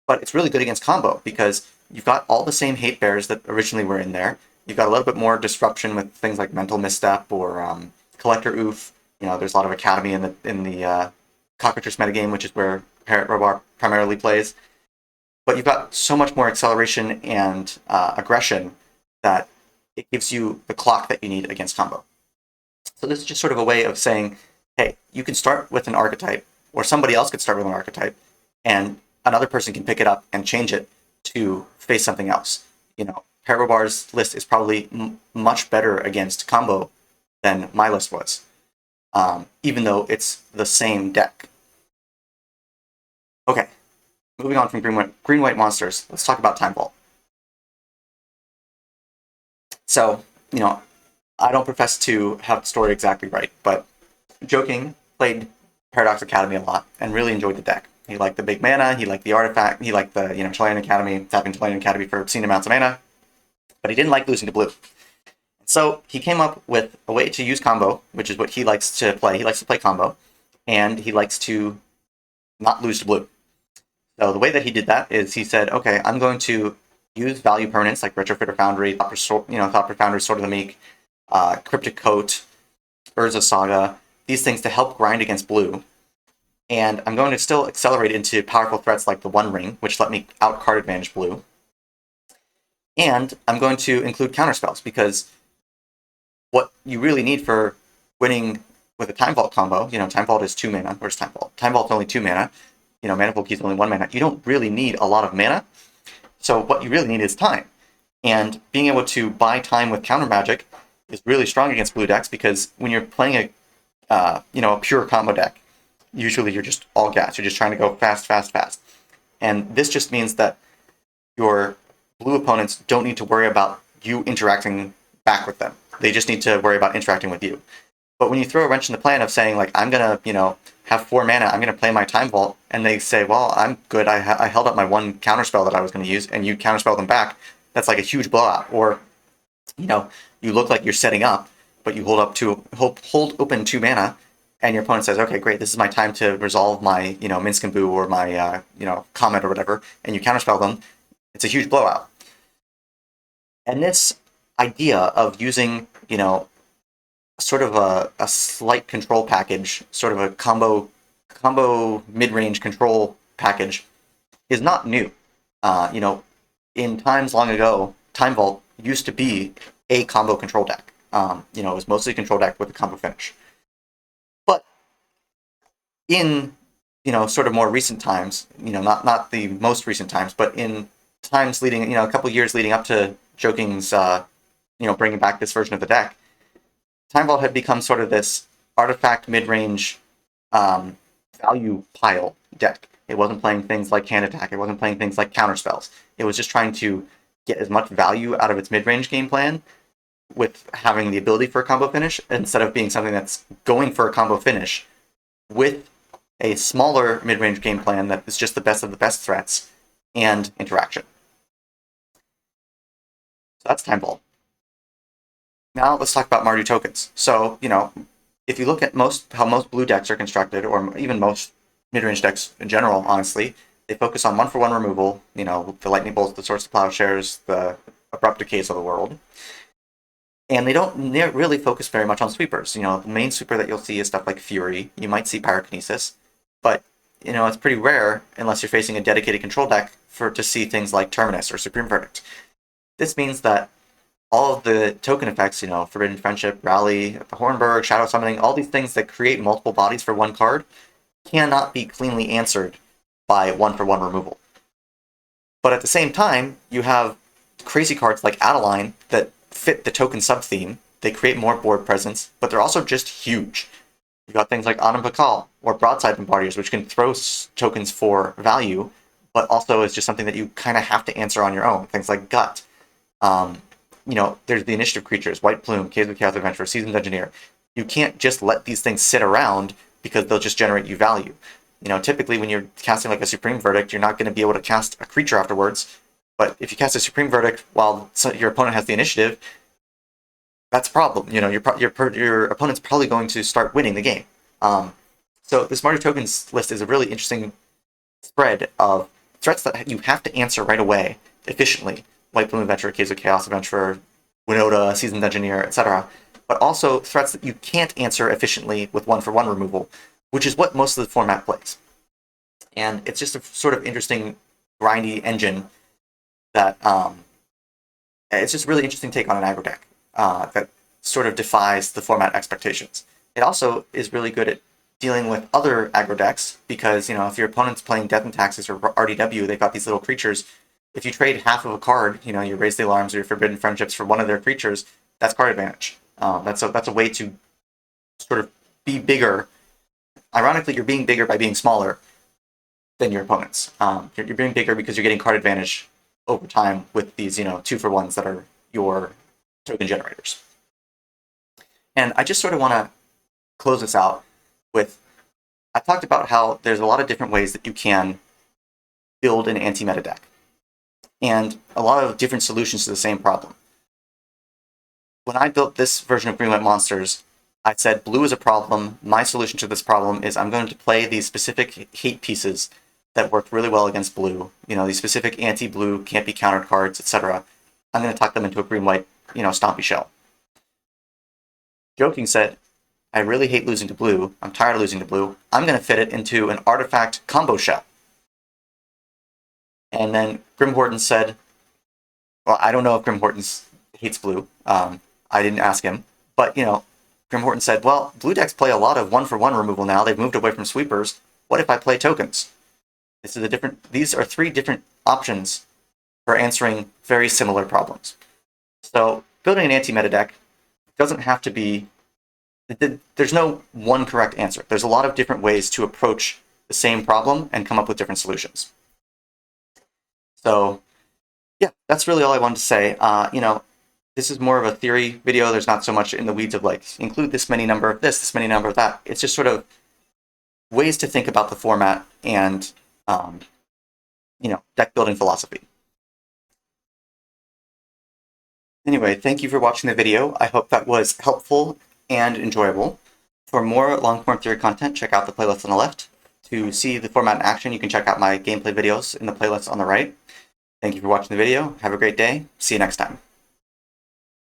but it's really good against combo because you've got all the same hate bears that originally were in there. You've got a little bit more disruption with things like Mental Misstep or Collector Oof. There's a lot of Academy in the Cockatrice metagame, which is where Parrot Robar primarily plays. But you've got so much more acceleration and aggression that it gives you the clock that you need against combo. So this is just sort of a way of saying, hey, you can start with an archetype, or somebody else could start with an archetype, and another person can pick it up and change it to face something else. Parrot Robar's list is probably much better against combo than my list was, even though it's the same deck. Okay, moving on from green-white monsters, let's talk about Time Vault. So, I don't profess to have the story exactly right, but Joking played Paradox Academy a lot and really enjoyed the deck. He liked the big mana, he liked the artifact, he liked the Chilean Academy, tapping Chilean Academy for obscene amounts of mana, but he didn't like losing to blue. So he came up with a way to use combo, which is what he likes to play. He likes to play combo, and he likes to not lose to blue. So the way that he did that is he said, okay, I'm going to use value permanents like Retrofitter Foundry, Thopter Foundry, Sword of the Meek, Cryptic Coat, Urza Saga, these things to help grind against blue. And I'm going to still accelerate into powerful threats like the One Ring, which let me out card advantage blue. And I'm going to include counterspells, because what you really need for winning with a Time Vault combo, Time Vault is 2 mana. Where's Time Vault? Time Vault's only 2 mana. Manifold Key is only 1 mana. You don't really need a lot of mana. So what you really need is time. And being able to buy time with counter magic is really strong against blue decks, because when you're playing a pure combo deck, usually you're just all gas. You're just trying to go fast, fast, fast. And this just means that your blue opponents don't need to worry about you interacting back with them. They just need to worry about interacting with you. But when you throw a wrench in the plan of saying, like, I'm going to, have 4 mana, I'm going to play my Time Vault, and they say, well, I'm good, I held up my one counterspell that I was going to use, and you counterspell them back, that's like a huge blowout. Or, you look like you're setting up, but you hold open 2 mana, and your opponent says, okay, great, this is my time to resolve my, Minsk and Boo or my, Comet or whatever, and you counterspell them, it's a huge blowout. And this idea of using, sort of a slight control package, sort of a combo mid-range control package, is not new. In times long ago, Time Vault used to be a combo control deck. It was mostly a control deck with a combo finish. But in, sort of more recent times, not the most recent times, but in times leading, a couple years leading up to Joking's, bringing back this version of the deck, Time Vault had become sort of this artifact mid-range value pile deck. It wasn't playing things like hand attack. It wasn't playing things like counter spells. It was just trying to get as much value out of its mid-range game plan with having the ability for a combo finish, instead of being something that's going for a combo finish with a smaller mid-range game plan that is just the best of the best threats and interaction. So that's Time Vault. Now let's talk about Mardu tokens. So, if you look at how most blue decks are constructed, or even most mid-range decks in general, honestly, they focus on 1-for-1 removal, the Lightning Bolts, the Swords to Plowshares, the Abrupt Decays of the world. And they don't really focus very much on sweepers. The main sweeper that you'll see is stuff like Fury. You might see Pyrokinesis, but, it's pretty rare, unless you're facing a dedicated control deck, to see things like Terminus or Supreme Verdict. This means that all of the token effects, Forbidden Friendship, Rally, the Hornburg, Shadow Summoning, all these things that create multiple bodies for one card, cannot be cleanly answered by 1-for-1 removal. But at the same time, you have crazy cards like Adeline that fit the token sub-theme. They create more board presence, but they're also just huge. You've got things like Autumn Pakal or Broadside Bombardiers, which can throw tokens for value, but also is just something that you kind of have to answer on your own. Things like Gut. There's the initiative creatures, White Plume, Caves of Chaos Adventurer, Seasoned Engineer. You can't just let these things sit around because they'll just generate you value. Typically when you're casting like a Supreme Verdict, you're not going to be able to cast a creature afterwards. But if you cast a Supreme Verdict while your opponent has the initiative, that's a problem. Your opponent's probably going to start winning the game. So this Mardu tokens list is a really interesting spread of threats that you have to answer right away, efficiently. White Plume Adventurer, Caves of Chaos Adventurer, Winota, Seasoned Engineer, etc. But also threats that you can't answer efficiently with 1-for-1 removal, which is what most of the format plays. And it's just a sort of interesting, grindy engine that it's just a really interesting take on an aggro deck that sort of defies the format expectations. It also is really good at dealing with other aggro decks because, if your opponent's playing Death and Taxes or RDW, they've got these little creatures. If you trade half of a card, you Raise the Alarms or your Forbidden Friendships for one of their creatures, that's card advantage. That's a way to sort of be bigger. Ironically, you're being bigger by being smaller than your opponents. You're being bigger because you're getting card advantage over time with these, 2-for-1s that are your token generators. And I just sort of want to close this out with, I talked about how there's a lot of different ways that you can build an anti-meta deck, and a lot of different solutions to the same problem. When I built this version of Greenlit Monsters, I said blue is a problem. My solution to this problem is I'm going to play these specific hate pieces that worked really well against blue. These specific anti-blue, can't be countered cards, etc. I'm going to tuck them into a green-white, stompy shell. Joking said, I really hate losing to blue. I'm tired of losing to blue. I'm going to fit it into an artifact combo shell. And then Grim Horton said, well, I don't know if Grim Horton hates blue. I didn't ask him. But, Grim Horton said, well, blue decks play a lot of 1-for-1 removal now. They've moved away from sweepers. What if I play tokens? These are 3 different options for answering very similar problems. So building an anti-meta deck doesn't have to be, there's no one correct answer. There's a lot of different ways to approach the same problem and come up with different solutions. So yeah, that's really all I wanted to say. This is more of a theory video. There's not so much in the weeds of like, include this many number of this many number of that. It's just sort of ways to think about the format and, deck building philosophy. Anyway, thank you for watching the video. I hope that was helpful and enjoyable. For more long-form theory content, check out the playlist on the left. To see the format in action, you can check out my gameplay videos in the playlist on the right. Thank you for watching the video. Have a great day. See you next time.